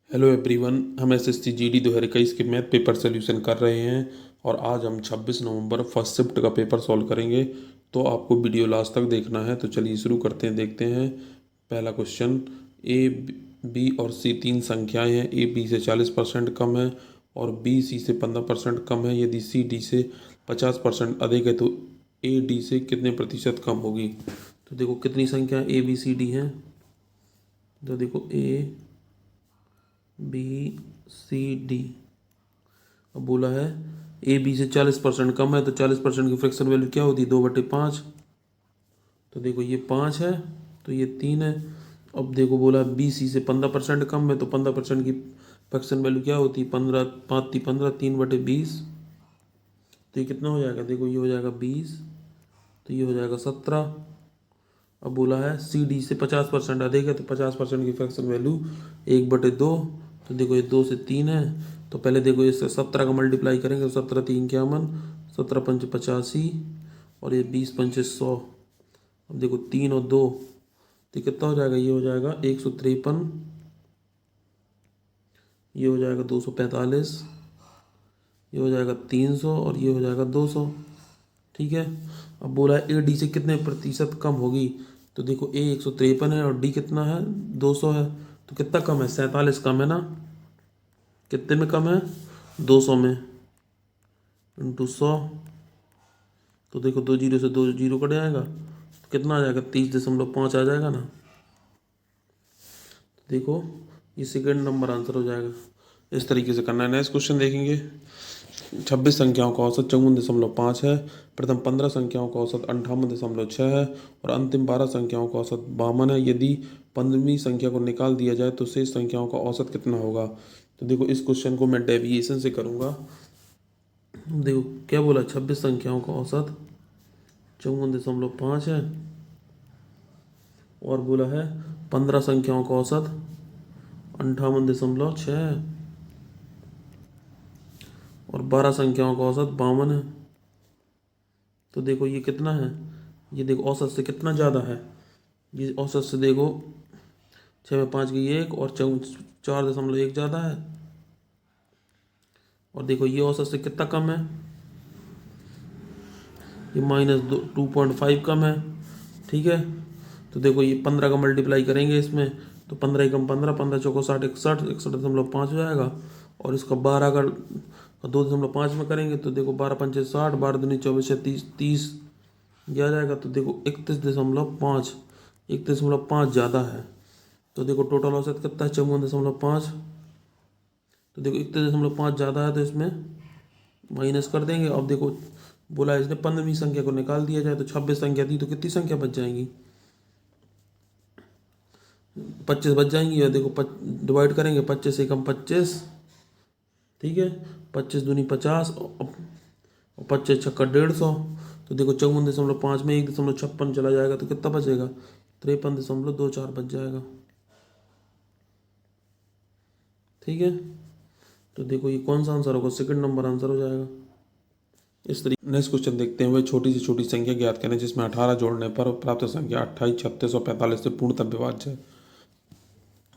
Hello everyone, हम SSC GD 2021 के math paper solution कर रहे हैं और आज हम 26 नवंबर फर्स्ट शिफ्ट का पेपर सॉल्व करेंगे। तो आपको वीडियो लास्ट तक देखना है। तो चलिए शुरू करते हैं, देखते हैं। पहला क्वेश्चन, ए बी और सी तीन संख्याएं हैं। ए बी से 40% कम है और बी सी से 15% कम है। यदि सी डी से 50% अधिक है तो ए डी से कितने प्रतिशत कम होगी। तो देखो कितनी संख्या ए बी सी डी हैं। तो देखो ए बी सी डी। अब बोला है ए बी से 40% कम है तो 40% की फ्रैक्शन वैल्यू क्या होती है, 2/5। तो देखो ये 5 है तो ये 3 है। अब देखो बोला बी सी से 15% कम है तो 15% की फ्रैक्शन वैल्यू क्या होती है, 15, 5 × 3 = 3/20। तो ये कितना हो जाएगा, देखो ये हो जाएगा 20, तो ये हो जाएगा 17। अब बोला है सी डी से 50% अधिक है तो 50% की फ्रैक्शन वैल्यू 1/2। तो देखो ये 2 से 3 है तो पहले देखो इससे 17 का मल्टीप्लाई करेंगे तो 17 3 51, 17 5 85 और ये 20 5 100। अब देखो 3 और 2 तो कितना हो जाएगा, ये हो जाएगा 153, ये हो जाएगा 245, ये हो जाएगा 300 और ये हो जाएगा 200। ठीक है। अब बोला है ए डी से कितने प्रतिशत कम होगी। तो देखो ए 153 है और डी कितना है, 200 है। तो कितना कम है, 47 कम है ना। कितने में कम है, 200 में, इंटू 100। तो देखो 2 जीरो से 2 जीरो कट जाएगा तो कितना आ जाएगा, 30.5 आ जाएगा ना। देखो ये सेकेंड नंबर आंसर हो जाएगा। इस तरीके से करना है। नेक्स्ट क्वेश्चन देखेंगे। 26 संख्याओं का औसत 54.5 है। प्रथम 15 संख्याओं का औसत 58.6 है और अंतिम 12 संख्याओं का औसत 52 है। यदि 15वीं संख्या को निकाल दिया जाए तो शेष संख्याओं का औसत कितना होगा। तो देखो इस क्वेश्चन को मैं डेविएशन से करूँगा। देखो क्या बोला, 26 संख्याओं का औसत 54.5 है और बोला है 15 संख्याओं का औसत 58.6 है और 12 संख्याओं का औसत 52 है। तो देखो ये कितना है, ये देखो औसत से कितना ज़्यादा है। ये औसत से देखो 6 में 5 की 1 और 4.1 ज़्यादा है। और देखो ये औसत से कितना कम है, ये -2.5 कम है। ठीक है। तो देखो ये 15 का मल्टीप्लाई करेंगे इसमें तो 15 एकम 15, 15 चौको 60, 61, 61.5 हो जाएगा। और इसका 12 का 2.5 में करेंगे तो देखो 12 पंचे 60, 12 दूनी 24, 30, 30 ये आ जाएगा। तो देखो 31.5, 31.5 ज़्यादा है। तो देखो टोटल औसत कितना है, 54.5। तो देखो 31.5 ज़्यादा है तो इसमें माइनस कर देंगे। अब देखो बोला इसने 15वीं संख्या को निकाल दिया जाए तो 26 संख्या थी तो कितनी संख्या बच जाएंगी, 25 बच जाएंगी। और देखो डिवाइड करेंगे, 25 एकम 25। ठीक है। 25 दूनी 50 और 25 छक्का 150। तो देखो 54.5 में 1.56 चला जाएगा तो कितना बचेगा, 53.24 बच जाएगा। ठीक है। तो देखो ये कौन सा आंसर होगा, सेकंड नंबर आंसर हो जाएगा। इस तरीके नेक्स्ट क्वेश्चन देखते हैं। वह छोटी से छोटी संख्या ज्ञात करें जिसमें 18 जोड़ने पर प्राप्त संख्या 28, 36 और 45 से पूर्णतः विभाज्य है।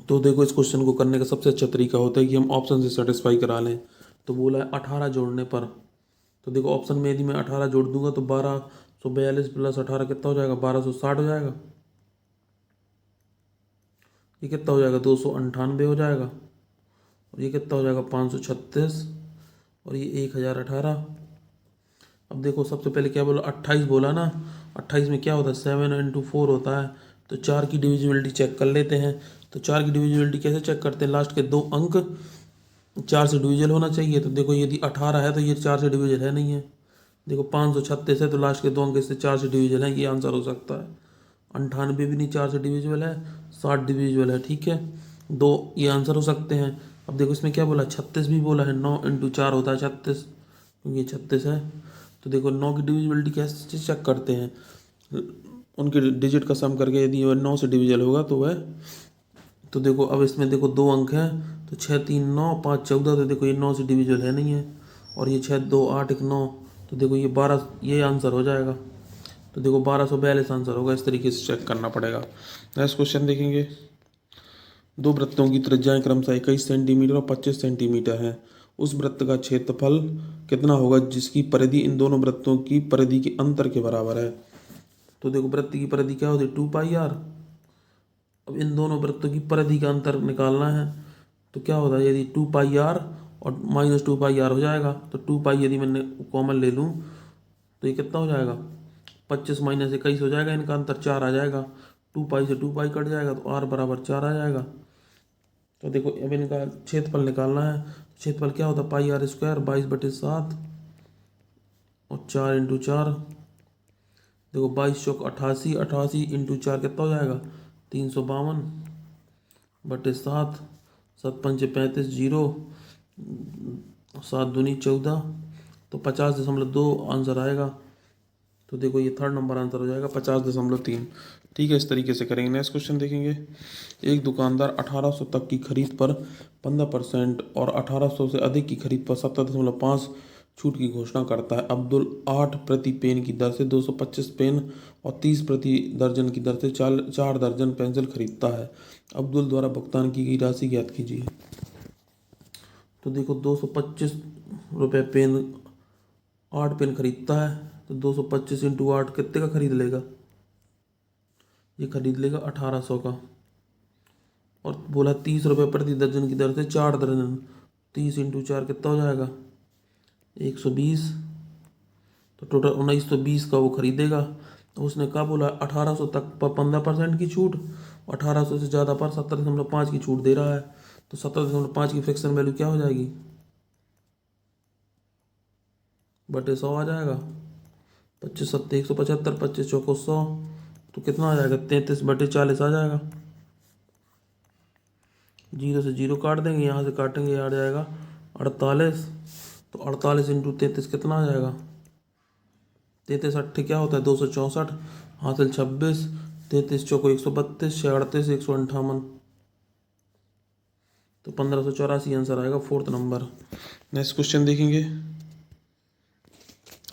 तो देखो इस क्वेश्चन को करने का सबसे अच्छा तरीका होता है कि हम ऑप्शन से सेटिस्फाई करा लें। तो बोला है 18 जोड़ने पर। तो देखो ऑप्शन में यदि मैं 18 जोड़ दूंगा तो 1242 प्लस 18 कितना हो जाएगा, 1260 हो जाएगा। ये कितना हो जाएगा, 298 हो जाएगा। और ये कितना हो जाएगा, 536 और ये 1018। अब देखो सबसे पहले क्या बोला, 28 बोला ना। 28 में क्या होता है, 7 × 4 होता है। तो 4 की डिविजिबिलिटी चेक कर लेते हैं। तो 4 की डिविजिबिलिटी कैसे चेक करते हैं, लास्ट के 2 अंक 4 से डिविजल होना चाहिए। तो देखो यदि 18 है तो ये 4 से डिविजल है नहीं है। देखो 536 है तो लास्ट के 2 अंक इससे 4 से डिविजल है, ये आंसर हो सकता है। 98 भी नहीं 4 से डिविजिबल है, 60 डिविजिबल है। ठीक है, 2 ये आंसर हो सकते हैं। अब देखो इसमें क्या बोला, 36 भी बोला है, 9 × 4 होता है 36, क्योंकि ये 36 है। तो देखो 9 की डिविजिबिलिटी कैसे चेक करते हैं, उनके डिजिट का सम करके यदि वह 9 से डिविजल होगा तो वह, तो देखो अब इसमें देखो 2 अंक हैं तो 6 3 9 5 14। तो देखो ये 9 से डिविजल है नहीं है। और ये 6 2 8 1 9। तो देखो ये 12, ये आंसर हो जाएगा। तो देखो 1242 आंसर होगा। इस तरीके से चेक करना पड़ेगा। नेक्स्ट क्वेश्चन देखेंगे। दो वृत्तों की त्रिज्याएं क्रमशः 21 सेंटीमीटर और 25 सेंटीमीटर है। उस वृत्त का क्षेत्रफल कितना होगा जिसकी परिधि इन दोनों वृत्तों की परिधि के अंतर के बराबर है। तो देखो वृत्त की परिधि क्या होती है, 2 पाई आर। अब इन दोनों वृत्तों की परिधि का अंतर निकालना है तो क्या होता है, यदि 2 पाई आर और -2 पाई आर हो जाएगा तो 2 पाई यदि मैंने कॉमन ले लूँ तो ये कितना हो जाएगा, 25 - 21 हो जाएगा, इनका अंतर 4 आ जाएगा। 2 पाई से 2 पाई कट जाएगा तो आर बराबर 4 आ जाएगा। तो देखो अब इनका क्षेत्रफल निकालना है। क्षेत्रफल क्या होता है, पाई r² 22/7 और 4 × 4। देखो 22 × 88, 88 × 4 कितना हो जाएगा, 352/7। 7×5 = 35, 0, 7×2 = 14, तो 50.2 आंसर आएगा। तो देखो ये थर्ड नंबर आंसर हो जाएगा 50.3। ठीक है, इस तरीके से करेंगे। नेक्स्ट क्वेश्चन देखेंगे। एक दुकानदार 1800 तक की खरीद पर 15% और 1800 से अधिक की खरीद पर 17.5 छूट की घोषणा करता है। अब्दुल 8 प्रति पेन की दर से 225 पेन और 30 प्रति दर्जन की दर से 4 दर्जन पेंसिल खरीदता है। अब्दुल द्वारा भुगतान की गई राशि ज्ञात कीजिए। तो देखो 225 रुपये पेन, 8 पेन खरीदता है तो 225 × 8 कितने का खरीद लेगा, ये खरीद लेगा 1800 का। और बोला 30 रुपये प्रति दर्जन की दर से 4 दर्जन, 30 × 4 कितना हो जाएगा, 120। तो टोटल 1920 का वो खरीदेगा। तो उसने कहा बोला 1800 तक पर 15% की छूट, 1800 से ज़्यादा पर 17.5 की छूट दे रहा है। तो 17.5 की फ्रैक्शन वैल्यू क्या हो जाएगी, बटे 100 आ जाएगा। 25 × 7 = 175, 25 × 4 = 100, तो कितना आ जाएगा, 33/40 आ जाएगा। 0 से 0 काट देंगे, यहाँ से काटेंगे, आ जाएगा 48। तो 48 × 33 कितना आ जाएगा, 33 8 क्या होता है, 264, हासिल 26, 33 × 4 = 132, 38 158, तो 1584 आंसर आएगा, फोर्थ नंबर। नेक्स्ट क्वेश्चन देखेंगे।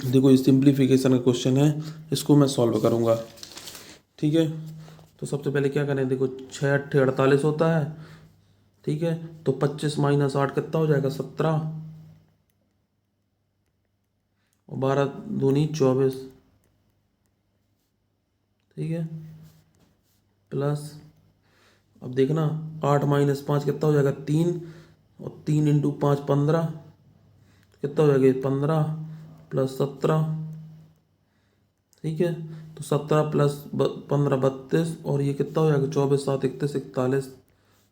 देखो ये सिंप्लीफिकेशन का क्वेश्चन है, इसको मैं सॉल्व करूँगा। ठीक है, तो सबसे पहले क्या करें, देखो 6 × 8 = 48 होता है। ठीक है, तो 25 - 8 कितना हो जाएगा, 17, और 12×2 = 24। ठीक है, प्लस अब देखना 8 - 5 कितना हो जाएगा, 3, और 3 × 5 = 15, कितना हो जाएगा 15 + 17। ठीक है, तो 17 + 15 32, और ये कितना हो जाएगा 24 7 31 41,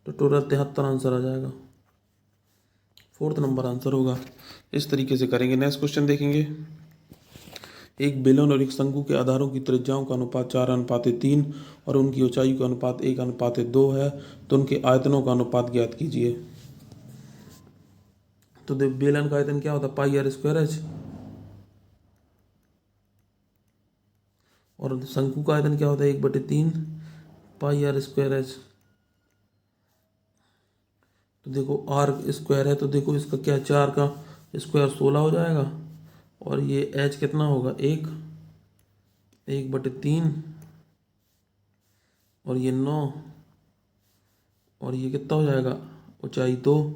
तो टोटल 73 आंसर आ जाएगा, फोर्थ नंबर आंसर होगा। इस तरीके से करेंगे। नेक्स्ट क्वेश्चन देखेंगे। एक बेलन और एक शंकु के आधारों की त्रिज्याओं का अनुपात 4:3 और उनकी ऊंचाई का अनुपात 1:2 है, तो उनके आयतनों का अनुपात ज्ञात कीजिए। तो देख बेलन का आयतन क्या होता है, πr²h, और शंकु का आयतन क्या होता है, 1/3 πr²h। तो देखो r² है, तो देखो इसका क्या, 4 का स्क्वायर 16 हो जाएगा, और ये h कितना होगा, 1/3, और ये 9, और ये कितना हो जाएगा, ऊंचाई 2।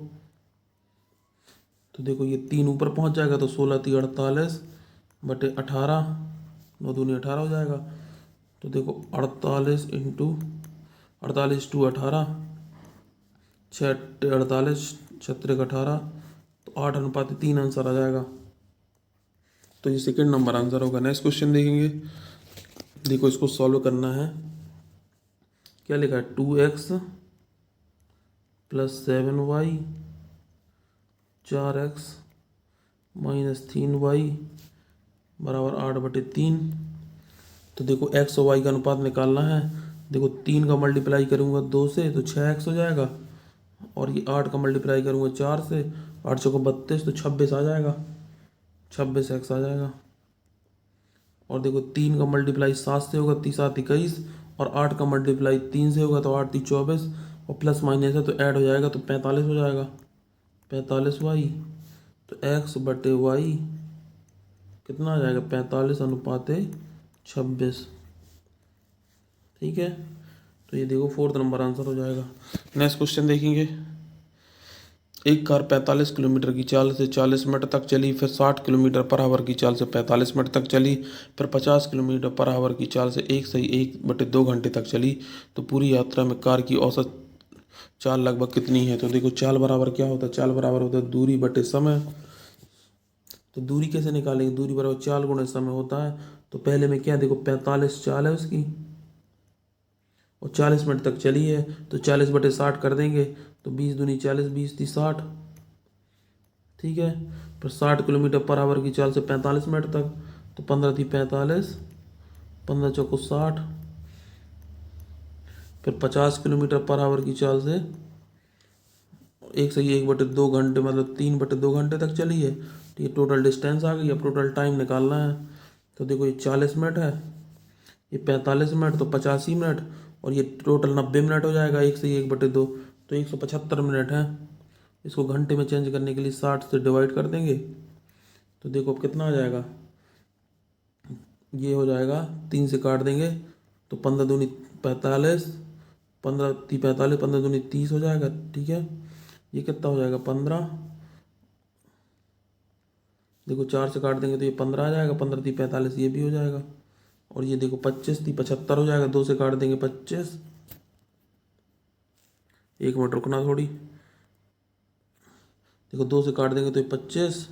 तो देखो ये 3 ऊपर पहुंच जाएगा, तो 16 × 3 = 48/18, 9×2 = 18 हो जाएगा। तो देखो 48 × 48 × 18, 6 × 48, 36 × 18, तो 8:3 आंसर आ जाएगा। तो ये सेकंड नंबर आंसर होगा। नेक्स्ट क्वेश्चन देखेंगे। देखो इसको सॉल्व करना है। क्या लिखा है, 2x + 7y 4x - 3y = 8/3। तो देखो x और y का अनुपात निकालना है। देखो 3 का मल्टीप्लाई करूँगा 2 से तो 6x हो जाएगा, और ये 8 का मल्टीप्लाई करूँगा 4 से, 8 × 4 = 32, तो 26 आ जाएगा, 26x आ जाएगा। और देखो 3 का मल्टीप्लाई 7 से होगा, 3 × 7 = 21, और 8 का मल्टीप्लाई 3 से होगा तो 8 × 3 = 24, और प्लस माइनस है तो ऐड हो जाएगा, तो 45 हो जाएगा, 45y। तो x/y कितना आ जाएगा, 45 = 26। ठीक है, तो ये देखो फोर्थ नंबर आंसर हो जाएगा। नेक्स्ट क्वेश्चन देखेंगे। एक कार 45 किलोमीटर की चाल से 40 मिनट तक चली, फिर 60 किलोमीटर पर आवर की चाल से 45 मिनट तक चली, फिर 50 किलोमीटर पर आवर की चाल से 1 तक चली। तो पूरी यात्रा में कार की औसत चाल लगभग कितनी है? तो देखो चाल बराबर क्या होता है? चाल बराबर होता है दूरी बटे समय। तो दूरी कैसे निकालेंगे? दूरी बराबर चाल गुणे समय होता है। तो पहले में क्या, देखो 45 चाल है उसकी और 40 मिनट तक चली है, तो 40 बटे 60 कर देंगे। तो 20 दूनी 40, 20 × 60, ठीक है। फिर 60 किलोमीटर पर आवर की चाल से 45 मिनट तक, तो 15 × 45, 15 × 60। फिर 50 किलोमीटर पर आवर की चाल से 1/2 घंटे, मतलब 3/2 घंटे तक चली है। तो ये टोटल डिस्टेंस आ गई। अब टोटल टाइम निकालना है। तो देखो ये 40 मिनट है, ये 45 मिनट, तो 85 मिनट, और ये टोटल 90 मिनट हो जाएगा। 1/2, तो 175 मिनट है। इसको घंटे में चेंज करने के लिए 60 से डिवाइड कर देंगे। तो देखो अब कितना आ जाएगा, ये हो जाएगा 3 से काट देंगे तो 15 दूनी 45, 15 × 45, 15 दूनी 30 हो जाएगा, ठीक है। ये कितना हो जाएगा 15, देखो 4 से काट देंगे तो ये 15 आ जाएगा, 15 × 45 ये भी हो जाएगा, और ये देखो 25 × 75 हो जाएगा। 2 से काट देंगे 25, 1 मिनट रुकना थोड़ी, देखो 2 से काट देंगे तो ये 25,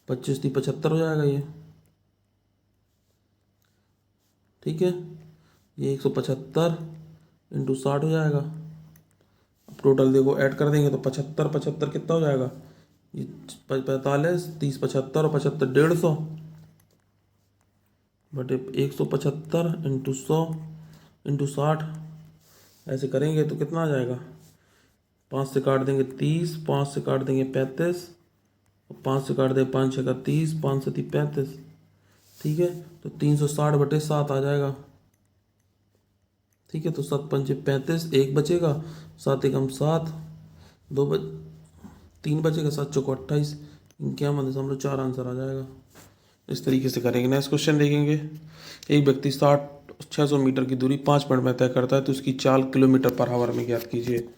25 × 75 हो जाएगा ये, ठीक है। ये 175 × 60 हो जाएगा। अब टोटल देखो ऐड कर देंगे तो 75, 75 कितना हो जाएगा, ये 45, 30, 75 और 75 150 बटे 175 × 100 × 60। ऐसे करेंगे तो कितना आ जाएगा, 5 से काट देंगे 30, 5 से काट देंगे 35, और 5 से काट देंगे 5 × 30, 5 से 30 35, ठीक है। तो 360/7 आ जाएगा, ठीक है। तो 7 × 5 = 35, एक बचेगा, 7 × 1 = 7, 3 बचेगा, 7 × 4 = 28, 51.4 आंसर आ जाएगा। इस तरीके से करेंगे। नेक्स्ट क्वेश्चन देखेंगे। एक व्यक्ति 600 मीटर की दूरी 5 मिनट में तय करता है, तो उसकी चाल किलोमीटर पर आवर में ज्ञात कीजिए।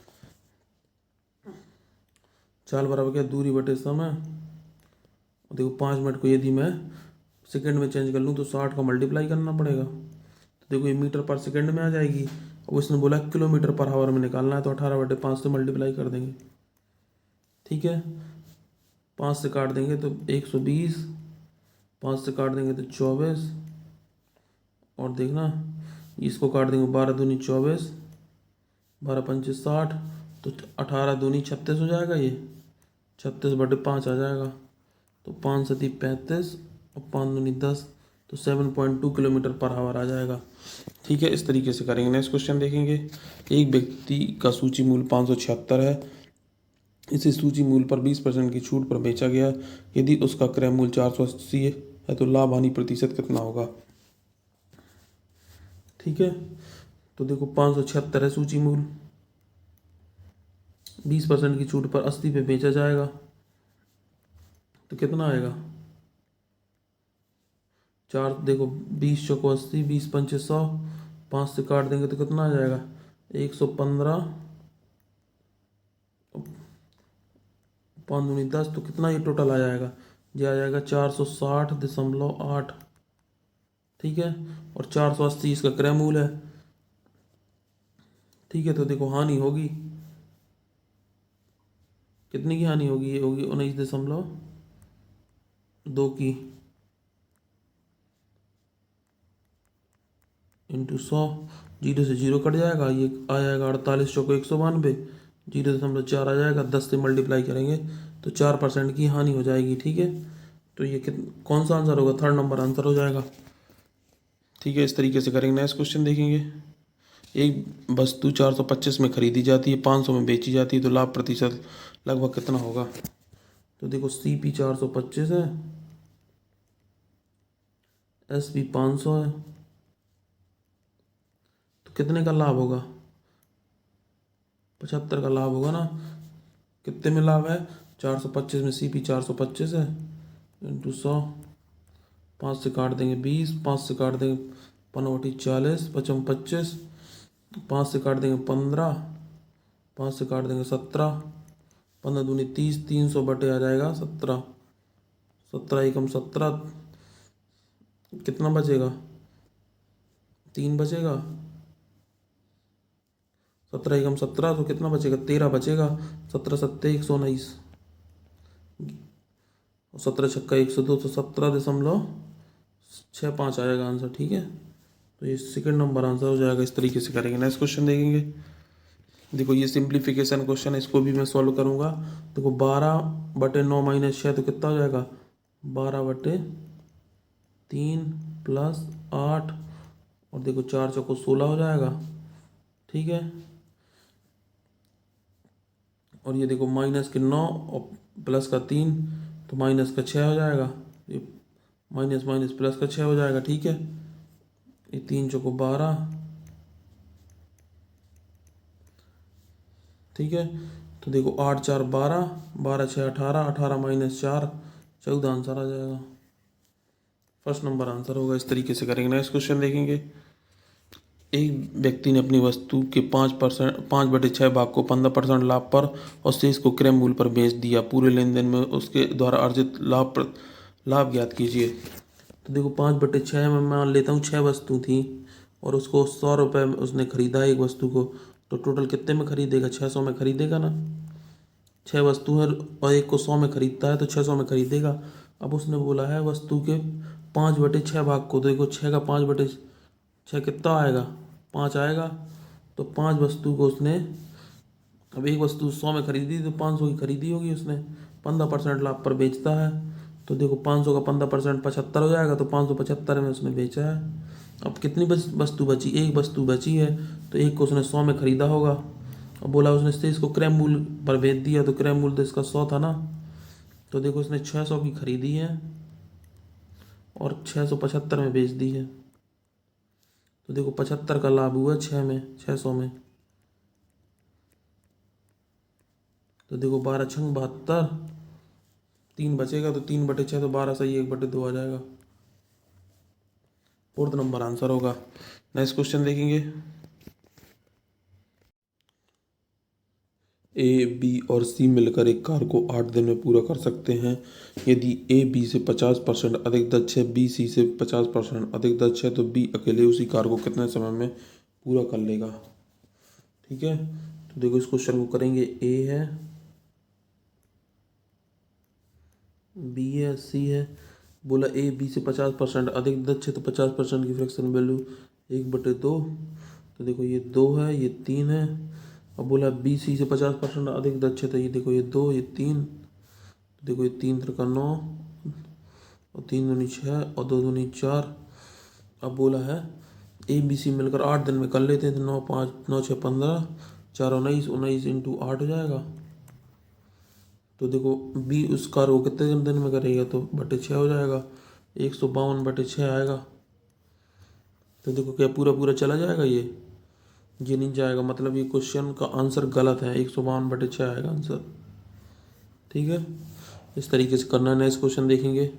चाल बराबर क्या, दूरी बटे समय। देखो 5 मिनट को यदि मैं सेकंड में चेंज कर लूँ तो 60 का मल्टीप्लाई करना पड़ेगा। तो देखो ये मीटर पर सेकंड में आ जाएगी, और उसने बोला किलोमीटर पर आवर में निकालना है, तो 18/5 से मल्टीप्लाई कर देंगे, ठीक है। 5 से काट देंगे तो 120, 5 से काट देंगे तो 24, और देखना इसको काट देंगे 12 दूनी 24, 12 × 5 = 60, तो 18 दूनी 36 हो जाएगा, ये 36/5 आ जाएगा। तो 5 से 30 35, और 5 दूनी 10, तो 7.2 किलोमीटर पर आवर आ जाएगा, ठीक है। इस तरीके से करेंगे। नेक्स्ट क्वेश्चन देखेंगे। एक व्यक्ति का सूची मूल्य 576 है, इसे सूची मूल्य पर 20% की छूट पर बेचा गया। यदि उसका क्रय मूल्य 480 है तो लाभ हानि प्रतिशत कितना होगा, ठीक है। तो देखो 576 है सूची मूल्य, 20% की छूट पर 80 पे बेचा जाएगा, तो कितना आएगा, 4, देखो 20 × 4 = 80, 20 × 5 = 100, 5 से काट देंगे तो कितना आ जाएगा, 115, 5 दूनी 10, तो कितना ये टोटल आ जाएगा, ये आ जाएगा 460.8, ठीक है। और 480 इसका क्रय मूल्य है, ठीक है। तो देखो हानि होगी, कितनी की हानि होगी, ये होगी 19.2 की, × 100, 0 से 0 कट जाएगा, ये आ जाएगा 48 × 192, 0.4 आ जाएगा। 10 से मल्टीप्लाई करेंगे तो 4% की हानि हो जाएगी, ठीक है। तो ये कौन सा आंसर होगा, थर्ड नंबर आंसर हो जाएगा, ठीक है। इस तरीके से करेंगे। नेक्स्ट क्वेश्चन देखेंगे। एक वस्तु 425 में खरीदी जाती है, 500 में बेची जाती है, तो लाभ प्रतिशत लगभग कितना होगा। तो देखो CP 425 है, SP 500 है, तो कितने का लाभ होगा, 75 का लाभ होगा ना। कितने में लाभ है, 425 में CP 425 है, × 100, 5 से काट देंगे 20, 5 से काट देंगे 5 × 40, 5 × 25, 5 से काट देंगे 15, 5 से काट देंगे 17, 15 दूनी 30, 300 बटे आ जाएगा 17, 17 एकम 17, कितना बचेगा? 3 बचेगा। 17 एकम 17 तो कितना बचेगा? 13 बचेगा। 17 सत्ते 119, 17 छक्का 102, तो 17.65 आएगा आंसर। ठीक है, तो ये सेकंड नंबर आंसर हो जाएगा। इस तरीके से करेंगे। नेक्स्ट क्वेश्चन देखेंगे। देखो ये सिंप्लीफिकेशन क्वेश्चन है, इसको भी मैं सॉल्व करूंगा। देखो 12/9 माइनस 6 तो कितना हो जाएगा? 12/3 प्लस 8, और देखो 4 चौको 16 हो जाएगा। ठीक है, और ये देखो माइनस के 9 और प्लस का 3, तो माइनस का 6 हो जाएगा। ये माइनस माइनस प्लस का 6 हो जाएगा। ठीक है, ये 3 चौको 12। ठीक है, तो देखो 8 4 12, 12 6 18, 18 माइनस 4 14 आंसर आ जाएगा। फर्स्ट नंबर आंसर होगा। इस तरीके से करेंगे। नेक्स्ट क्वेश्चन देखेंगे। एक व्यक्ति ने अपनी वस्तु के 5/6 भाग को 15% लाभ पर और शेष को क्रय मूल्य पर बेच दिया। पूरे लेन देन में उसके द्वारा अर्जित लाभ ज्ञात कीजिए। तो देखो 5/6 में मान लेता हूँ 6 वस्तु थी, और उसको 100 रुपये में उसने खरीदा एक वस्तु को, तो टोटल कितने में खरीदेगा? 600 में खरीदेगा ना। 6 वस्तु है और एक को 100 में खरीदता है, तो 600 में खरीदेगा। अब उसने बोला है वस्तु के 5/6 भाग को, तो देखो 6 का 5/6 कितना आएगा? 5 आएगा। तो 5 वस्तु को उसने, अब एक वस्तु 100 में खरीदी तो 500 की खरीदी होगी उसने, 15% लाभ पर बेचता है। तो देखो 500 का 15% 75 हो जाएगा, तो 575 में उसने बेचा है। अब कितनी वस्तु बची? एक वस्तु बची है, तो एक को उसने 100 में खरीदा होगा, और बोला उसने शेष को क्रय मूल्य पर बेच दिया, तो क्रय मूल्य तो इसका 100 था ना। तो देखो इसने 600 की खरीदी है और 675 में बेच दी है। तो देखो 75 का लाभ हुआ 600 में। तो देखो 12 छंग 72, 3 बचेगा, तो 3/6 तो 12 सही 1/2 आ जाएगा। फोर्थ नंबर आंसर होगा। नेक्स्ट क्वेश्चन देखेंगे। ए, बी और सी मिलकर एक कार को 8 दिन में पूरा कर सकते हैं। यदि ए बी से 50% अधिक दक्ष है, बी सी से 50% अधिक दक्ष है, तो बी अकेले उसी कार को कितने समय में पूरा कर लेगा। ठीक है, तो देखो इस क्वेश्चन को करेंगे। ए है, बी है, सी है। बोला ए बी से 50% अधिक दक्ष है, तो 50% की फ्रैक्शन वैल्यू 1/2। तो देखो ये 2 है, ये 3 है। अब बोला बी सी से 50% अधिक दक्ष है, तो ये देखो ये 2, ये 3। तो देखो ये 3 3 का 9, और 3 दूनी 6, और 2 दूनी 4। अब बोला है ए बी सी मिलकर 8 दिन में कर लेते हैं, तो 9 5 9 6 15, 4 19, 19 इंटू 8 हो जाएगा। तो देखो बी उस कार को कितने दिन में करेगा? तो 6/6 हो जाएगा, 152/6 आएगा। तो देखो क्या पूरा पूरा चला जाएगा? ये नहीं जाएगा, मतलब ये क्वेश्चन का आंसर गलत है। 152/6 आएगा आंसर। ठीक है, इस तरीके से करना है। नेक्स्ट क्वेश्चन देखेंगे।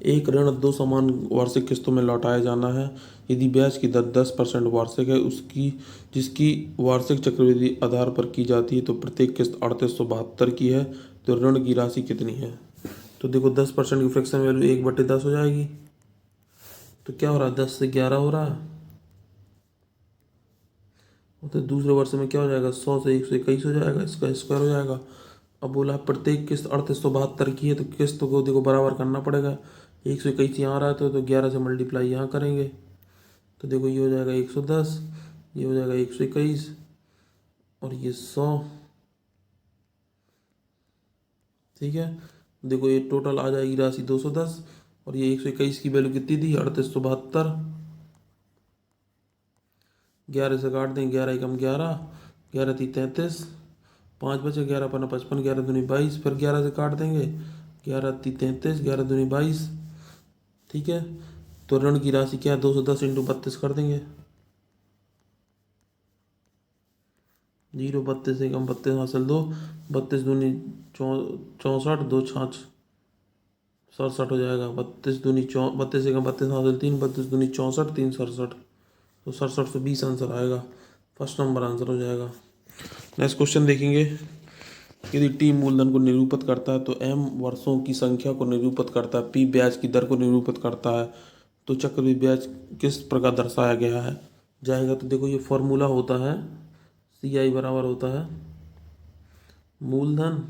एक ऋण 2 समान वार्षिक किस्तों में लौटाया जाना है। यदि ब्याज की दर 10% वार्षिक है, उसकी जिसकी वार्षिक चक्रवृद्धि आधार पर की जाती है, तो प्रत्येक किस्त 3872 की है, तो ऋण की राशि कितनी है? तो देखो 10% की फ्रैक्शन वैल्यू 1/10 हो जाएगी। तो क्या हो रहा है? 10 से 11 हो रहा है। तो दूसरे वर्ष में क्या हो जाएगा? 100 से 121 हो जाएगा, इसका स्क्वायर हो जाएगा। अब बोला प्रत्येक किस्त 3872 की है, तो किस्त को देखो बराबर करना पड़ेगा। 121 यहाँ रहा है, तो 11 से मल्टीप्लाई यहाँ करेंगे, तो देखो ये हो जाएगा 110, ये हो जाएगा 121, और ये 100। ठीक है, देखो ये टोटल आ जाएगी राशि 210, और ये 121 की वैल्यू कितनी थी? 3872। 11 से काट दें, 11 एकम 11, 11 × 33, 5 बचे, 11 × 55, 11 दूनी 22, फिर 11 से काट देंगे, 11 × 33, 11 दूनी 22। ठीक है, तो ऋण की राशि क्या है? 210 इंटू 32 कर देंगे। 0 32 एकम 32 हासिल 2, 32 दूनी 64, 2 छाछ 67 हो जाएगा। 32 दूनी 32 एकम 32 हासिल 3, 32 दूनी 64, 3 67, तो 6720 आंसर आएगा, फर्स्ट नंबर आंसर हो जाएगा। नेक्स्ट क्वेश्चन देखेंगे। यदि टी मूलधन को निरूपित करता है तो एम वर्षों की संख्या को निरूपित करता है, पी ब्याज की दर को निरूपित करता है, तो चक्रवृद्धि ब्याज किस प्रकार दर्शाया गया है जाएगा। तो देखो ये फॉर्मूला होता है, सी आई बराबर होता है मूलधन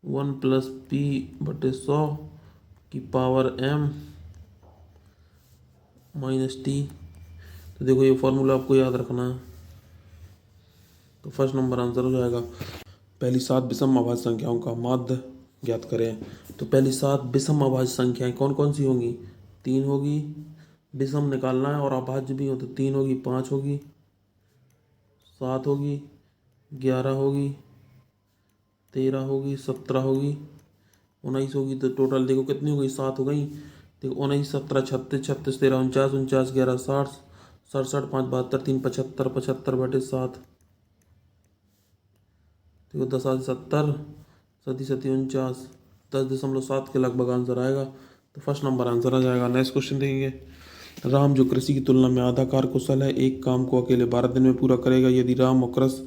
1+p/100 की पावर m माइनस टी। तो देखो ये फॉर्मूला आपको याद रखना है, तो फर्स्ट नंबर आंसर हो जाएगा। पहली 7 विषम अभाज्य संख्याओं का माध्य ज्ञात करें। तो पहली 7 विषम अभाज्य संख्याएं कौन कौन सी होंगी, 3 होगी, विषम निकालना है और अभाज्य भी हो तो 3 होगी, 5 होगी, 7 होगी, 11 होगी, 13 होगी, 17 होगी, 19 होगी। तो टोटल देखो कितनी हो गई, 7 हो गई। देखो 19, 17, 36, 36, 13, 49, 49, 11, 60, 67, 5, 72, 3, 75, 75/7। देखो 10 8 70, 7 7 49, 10.7 के लगभग आंसर आएगा, तो फर्स्ट नंबर आंसर आ जाएगा। नेक्स्ट क्वेश्चन देखेंगे। राम जो कृषि की तुलना में आधा कार्य कुशल है, एक काम को अकेले 12 दिन में पूरा करेगा। यदि राम और कृष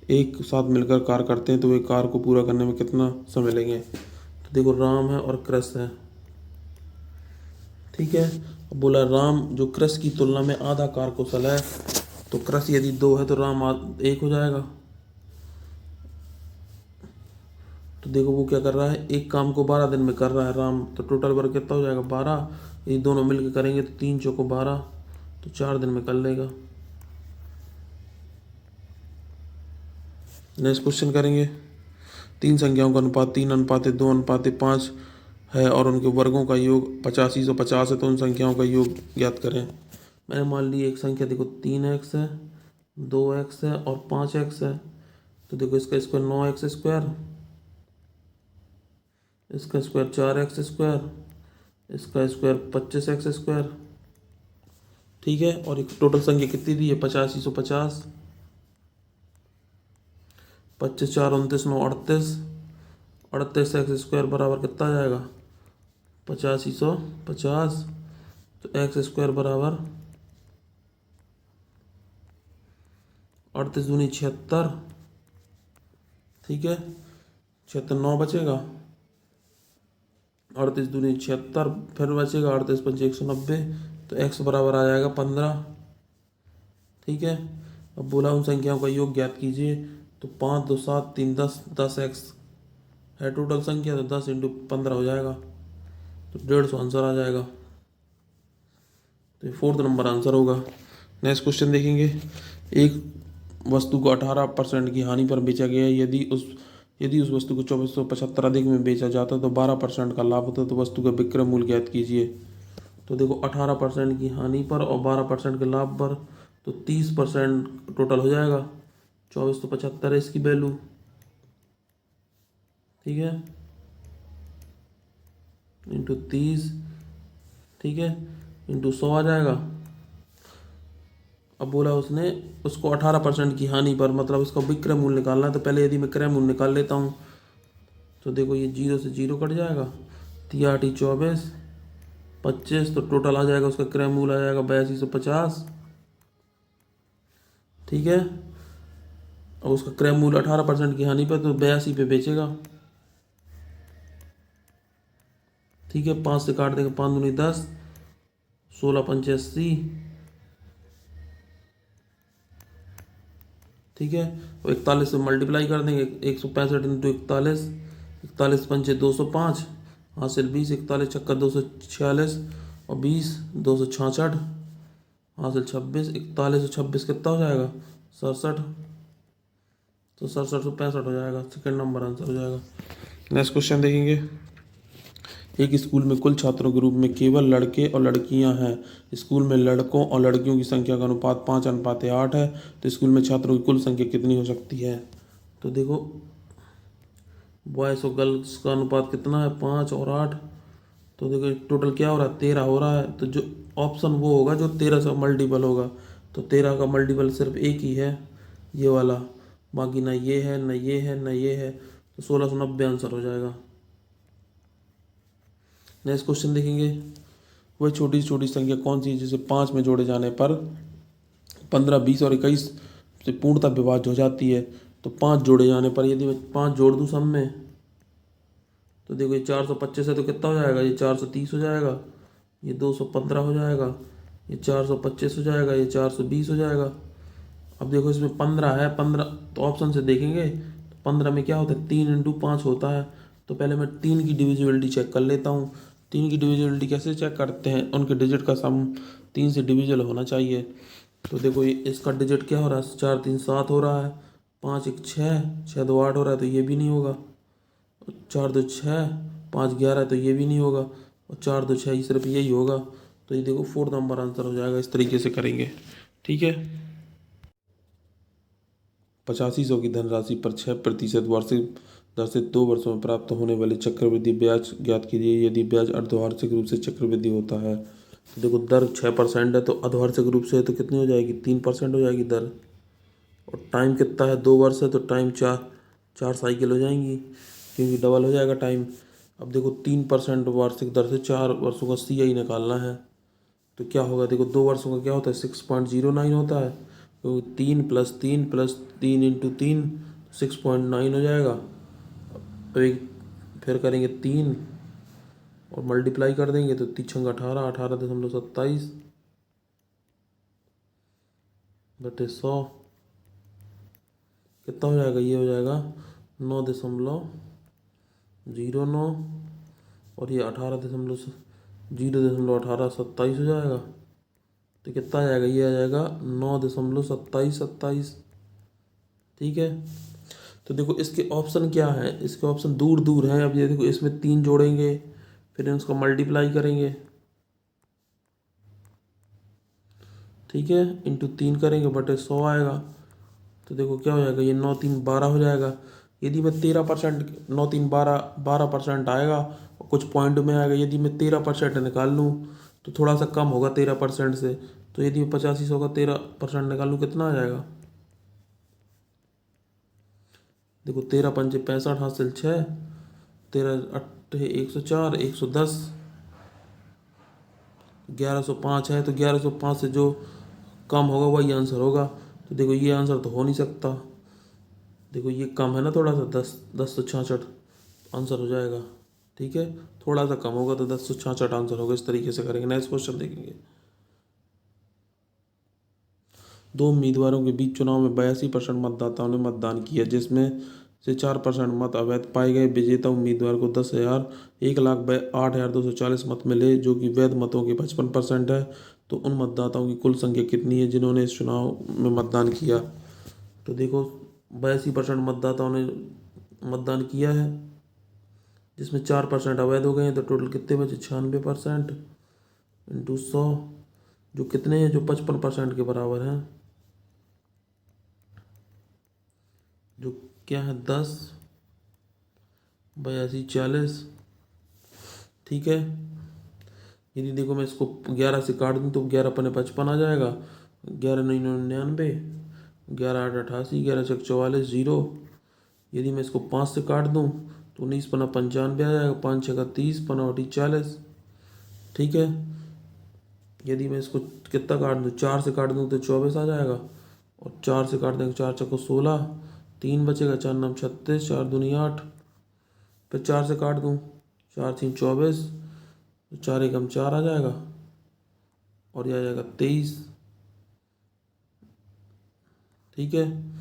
एक साथ मिलकर कार्य करते हैं तो वे कार्य को पूरा करने में कितना समय लेंगे। तो देखो राम है और कृष है, ठीक है। अब बोला राम जो कृष की तुलना में आधा कार्य कुशल है, तो कृष यदि 2 है तो राम 1 हो जाएगा। तो देखो वो क्या कर रहा है, एक काम को 12 दिन में कर रहा है राम, तो टोटल वर्क कितना हो जाएगा 12। ये दोनों मिलकर करेंगे तो 3 चौको 12, तो 4 दिन में कर लेगा। नेक्स्ट क्वेश्चन करेंगे। 3 संख्याओं का अनुपात 3:2:5 है और उनके वर्गों का योग 8550 है, तो उन संख्याओं का योग ज्ञात करें। मैंने मान ली एक संख्या देखो 3x है, 2x है और 5x है। तो देखो इसका स्क्वायर 9x², इसका स्क्वायर 4x², इसका स्क्वायर 25x², ठीक है। और एक टोटल संख्या कितनी दी है 8550, 25 4 29 9 38, 38x² बराबर कितना आ जाएगा 8550। तो x² बराबर 38 दूनी 76, ठीक है, 76 9 बचेगा, 38 दूनी 76, फिर बचेगा 38 5 190, तो x बराबर आ जाएगा 15, ठीक है। अब बोला उन संख्याओं का योग ज्ञात कीजिए। तो 5 2 7 3 10, 10x है टोटल संख्या, तो 10 × 15 हो जाएगा, तो 150 आंसर आ जाएगा। तो ये 4th नंबर आंसर होगा। नेक्स्ट क्वेश्चन देखेंगे। एक वस्तु को 18% की हानि पर बेचा गया, यदि उस वस्तु को 2475 अधिक में बेचा जाता तो 12% का लाभ होता, तो वस्तु का विक्रय मूल्य ज्ञात कीजिए। तो देखो 18% की हानि पर और 12% के लाभ पर, तो 30% टोटल हो जाएगा। 2475 है इसकी वैल्यू, ठीक है, इंटू 30, ठीक है, इंटू 100 आ जाएगा। अब बोला उसने उसको 18% की हानि पर, मतलब इसका विक्रय मूल्य निकालना है। तो पहले यदि मैं क्रय मूल्य निकाल लेता हूँ, तो देखो ये 0 से 0 कट जाएगा, 3 24 25, तो टोटल आ जाएगा उसका क्रय मूल्य आ जाएगा 8250, ठीक है। और उसका क्रय मूल्य 18% की हानि पर, तो 82 पे बेचेगा, ठीक है। 5 से काट देंगे, 5 दूनी 10, 16 पंचे 80, ठीक है। और 41 से मल्टीप्लाई कर देंगे, 165 × 41, 41 पंचे 205, हासिल 20, 41 छक्का 246 और 20 266, हासिल 26, 41 और 26 कितना हो जाएगा 67, तो 6765 हो जाएगा, सेकंड नंबर आंसर हो जाएगा। नेक्स्ट क्वेश्चन देखेंगे। एक स्कूल में कुल छात्रों के रूप में केवल लड़के और लड़कियां हैं। स्कूल में लड़कों और लड़कियों की संख्या का अनुपात 5:8 है, तो स्कूल में छात्रों की कुल संख्या कितनी हो सकती है। तो देखो बॉयज़ और गर्ल्स का अनुपात कितना है 5 और 8, तो देखो टोटल क्या हो रहा है 13 हो रहा है। तो जो ऑप्शन वो होगा जो 13 से मल्टीपल होगा, तो 13 का मल्टीपल सिर्फ एक ही है, ये वाला, बाकी ना ये है ना ये है ना ये है, तो 1690 आंसर हो जाएगा। नेक्स्ट क्वेश्चन देखेंगे। वह छोटी छोटी संख्या कौन सी है जिसे 5 में जोड़े जाने पर 15, 20 और 21 से पूर्णतः विभाज्य हो जाती है? तो 5 जोड़े जाने पर यदि मैं 5 जोड़ दूँ सब में, तो देखो ये 425 है तो कितना हो जाएगा, ये 430 हो जाएगा, ये 215 हो जाएगा, ये 425 हो जाएगा, ये 420 हो जाएगा। अब देखो इसमें 15 है, 15 तो ऑप्शन से देखेंगे तो 15 में क्या होता है, 3 × 5 होता है। तो पहले मैं 3 की डिविजिबिलिटी चेक कर लेता हूँ। 3 की डिविजिबिलिटी कैसे चेक करते हैं, उनके डिजिट का सम 3 से डिविजिबल होना चाहिए। तो देखो ये इसका डिजिट क्या हो रहा है, 4 3 7 हो रहा है, 5 1 6, 6 2 8 हो रहा है, तो ये भी नहीं होगा। 4 2 6, 5 11 तो ये भी नहीं होगा, और 4 2 6 सिर्फ यही होगा। तो ये देखो 4 नंबर आंसर हो जाएगा। इस तरीके से करेंगे, ठीक है। 8500 की धनराशि पर 6% वार्षिक दर से 2 वर्षों में प्राप्त होने वाले चक्रवृद्धि ब्याज ज्ञात कीजिए। यदि ब्याज अर्धवार्षिक रूप से चक्रवृद्धि होता है, तो देखो दर 6% है, तो अर्धवार्षिक रूप से है तो कितनी हो जाएगी, 3% हो जाएगी दर। और टाइम कितना है, 2 वर्ष है, तो टाइम 4 साइकिल हो जाएंगी, क्योंकि डबल हो जाएगा टाइम। अब देखो 3% वार्षिक दर से 4 वर्षों का CI निकालना है, तो क्या होगा, देखो 2 वर्षों का क्या होता है, 6.09 होता है, तो 3 + 3 + 3 × 3 6.9 हो जाएगा। तो एक फिर करेंगे 3 और मल्टीप्लाई कर देंगे, तो 3 × 18, 18.27 बटे 100 कितना हो जाएगा, ये हो जाएगा 9.09, और ये 0.1827 हो जाएगा। तो कितना आ जाएगा, ये आ जाएगा 9.2727, ठीक है। तो देखो इसके ऑप्शन क्या है, इसके ऑप्शन दूर दूर हैं। अब ये देखो इसमें 3 जोड़ेंगे, फिर उसको मल्टीप्लाई करेंगे, ठीक है, इंटू 3 करेंगे, बटे 100 आएगा। तो देखो क्या हो जाएगा, ये 9 3 12 हो जाएगा। यदि मैं 13%, 9 3 12% आएगा, और कुछ पॉइंट में आएगा। यदि मैं 13% निकाल लूँ तो थोड़ा सा कम होगा 13% से। तो यदि मैं 8500 का 13% निकाल लूँ, कितना आ जाएगा, देखो 13 पंचे 65 हासिल 6, 13 8 104, 110, 1105 है, तो 1105 से जो कम होगा वही आंसर होगा। तो देखो ये आंसर तो हो नहीं सकता, देखो ये कम है ना थोड़ा सा, 1066 आंसर हो जाएगा, ठीक है। थोड़ा सा कम होगा तो 1066 आंसर होगा। इस तरीके से करेंगे। नेक्स्ट क्वेश्चन देखेंगे। 2 उम्मीदवारों के बीच चुनाव में 82% मतदाताओं ने मतदान किया, जिसमें से 4% मत अवैध पाए गए। विजेता उम्मीदवार को 1,08,240 मत मिले, जो कि वैध मतों के 55% है। तो उन मतदाताओं की कुल संख्या कितनी है जिन्होंने इस चुनाव में मतदान किया? तो देखो 82% मतदाताओं ने मतदान किया है, जिसमें 4% अवैध हो गए हैं, तो टोटल कितने बचे, 96% इंटू 100, जो कितने हैं, जो 55% के बराबर हैं, जो क्या है 10 82 40, ठीक है। यदि देखो मैं इसको 11 से काट दूँ तो 11 पने 55 आ जाएगा, 11 9 99, 11 8 88, 11 6 44 0। यदि मैं इसको 5 से काट दूँ तो 19 पना 95 आ जाएगा, 5 6 30, 5 8 40, ठीक है। यदि मैं इसको कितना काट दूँ, 4 से काट दूँ तो 24 आ जाएगा, और 4 से काट देंगे, 4 6 16, 3 बचेगा, 4 9 36, 4 दूनी 8, फिर 4 से काट दूँ, 4 3 24, तो 4 1 4 आ जाएगा, और यह आ जाएगा 23, ठीक है।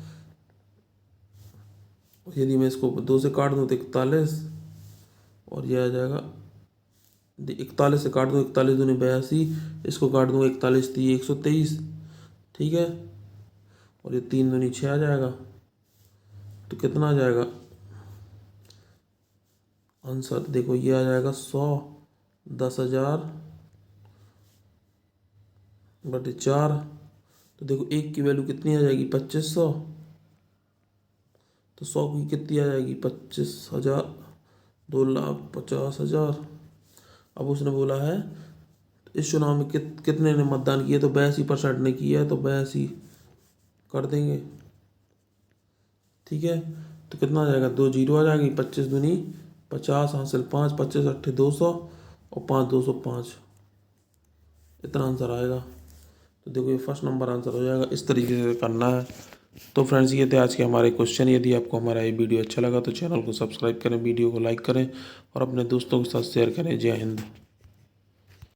यदि मैं इसको 2 से काट दूँ तो 41, और यह आ जाएगा 41 से काट दूँ, 41 दूनी 82, इसको काट दूँ 41 3 123, ठीक है। और ये 3 दूनी 6 आ जाएगा, तो कितना आ जाएगा आंसर, देखो ये आ जाएगा 100, 10,000 बटे 4। तो देखो एक की वैल्यू कितनी आ जाएगी, 2500, तो 100 की कितनी आ जाएगी, 25,000, 2,50,000। अब उसने बोला है इस चुनाव में कितने ने मतदान किया, तो 82% ने किया है, तो 82 कर देंगे, ठीक है। तो कितना आ जाएगा, 2 जीरो आ जाएगी, 25 दूनी 50 हासिल 5, 25 8 200, और 5 205, इतना आंसर आएगा। तो देखो ये फर्स्ट नंबर आंसर हो जाएगा। इस तरीके से करना है। तो फ्रेंड्स ये थे आज के हमारे क्वेश्चन। यदि आपको हमारा ये वीडियो अच्छा लगा तो चैनल को सब्सक्राइब करें, वीडियो को लाइक करें और अपने दोस्तों के साथ शेयर करें। जय हिंद।